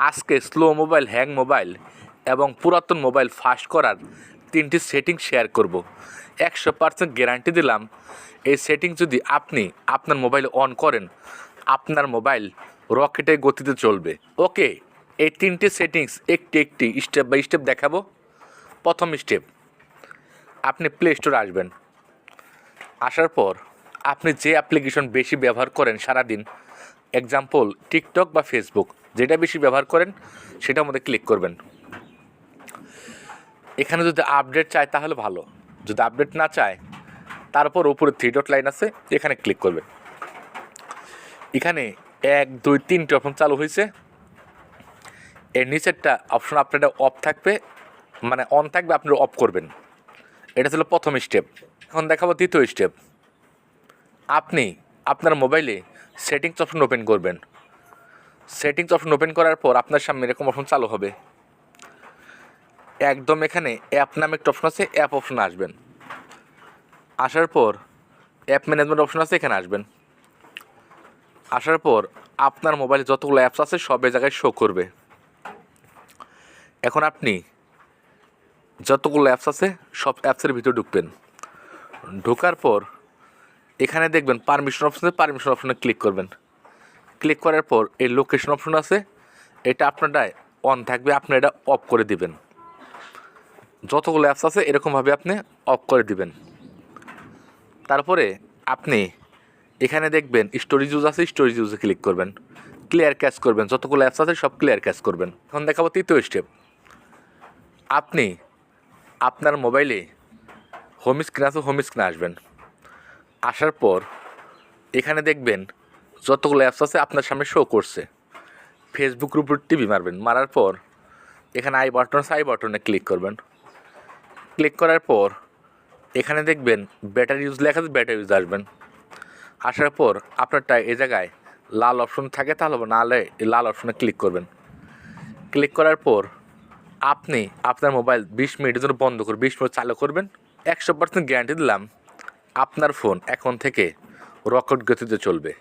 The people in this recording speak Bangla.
আজকে স্লো মোবাইল, হ্যাং মোবাইল এবং পুরাতন মোবাইল ফাস্ট করার 3টি সেটিং শেয়ার করব। 100% গ্যারান্টি দিলাম, এই সেটিং যদি আপনি আপনার মোবাইলে অন করেন, আপনার মোবাইল রকেটের গতিতে চলবে। ওকে, এই 3টি সেটিংস একটি স্টেপ বাই স্টেপ দেখাবো। প্রথম স্টেপ, আপনি প্লে স্টোরে আসবেন। আসার পর আপনি যে অ্যাপ্লিকেশন বেশি ব্যবহার করেন সারাদিন, এক্সাম্পল টিকটক বা ফেসবুক, যেটা বেশি ব্যবহার করেন সেটার মধ্যে ক্লিক করবেন। এখানে যদি আপডেট চায় তাহলে ভালো, যদি আপডেট না চায় তারপর উপরে 3 ডট লাইন আছে, এখানে ক্লিক করবেন। এখানে 1 2 3টে অপশন চালু হয়েছে। এর নিচেরটা অপশন আপনার অফ থাকবে, মানে অন থাকবে, আপনি অফ করবেন। এটা ছিল প্রথম স্টেপ। এখন দেখাবো দ্বিতীয় স্টেপ। আপনি আপনার মোবাইলে সেটিংস অপশন ওপেন করবেন। সেটিংস অপশন ওপেন করার পর আপনার সামনে এরকম অপশন চালু হবে। একদম এখানে অ্যাপ নামে একটা অপশন আছে, অ্যাপ অপশনে আসবেন। আসার পর অ্যাপ ম্যানেজমেন্ট অপশন আছে, এখানে আসবেন। আসার পর আপনার মোবাইলে যতগুলো অ্যাপস আছে সব জায়গায় শো করবে। এখন আপনি যতগুলো অ্যাপস আছে সব অ্যাপসের ভিতরে ঢুকবেন। ঢোকার পর এখানে দেখবেন পারমিশন অপশন আছে, পারমিশন অপশনে ক্লিক করবেন। ক্লিক করার পর এই লোকেশন অপশন আছে, এটা আপনারটায় অন থাকবে, আপনি এটা অফ করে দিবেন। যতগুলো অ্যাপস আছে এরকমভাবে আপনি অফ করে দিবেন। তারপরে আপনি এখানে দেখবেন স্টোরেজ ইউজ আছে, স্টোরেজ ইউজে ক্লিক করবেন। ক্লিয়ার ক্যাশ করবেন, যতগুলো অ্যাপস আছে সব ক্লিয়ার ক্যাশ করবেন। এখন দেখাবো তৃতীয় স্টেপ। আপনি আপনার মোবাইলে হোম স্ক্রিন আছে, হোম স্ক্রিনে আসবেন। আসার পর এখানে দেখবেন যতগুলো অ্যাপস আছে আপনার সামনে শো করছে। ফেসবুকের উপর টিভি মারবেন, মারার পর এখানে আই বাটন আছে, আই বাটনে ক্লিক করবেন। ক্লিক করার পর এখানে দেখবেন ব্যাটারি ইউজ লেখা আছে, ব্যাটারি ইউজ আসবেন। আসার পর আপনারটা এই জায়গায় লাল অপশন থাকে, তাহলে নাহলে লাল অপশনে ক্লিক করবেন। ক্লিক করার পর আপনি আপনার মোবাইল 20 মিনিটের জন্য বন্ধ করে 20 মিনিট চালু করবেন। 100% গ্যারান্টি দিলাম, আপনার ফোন এখন থেকে রকেট গতিতে চলবে।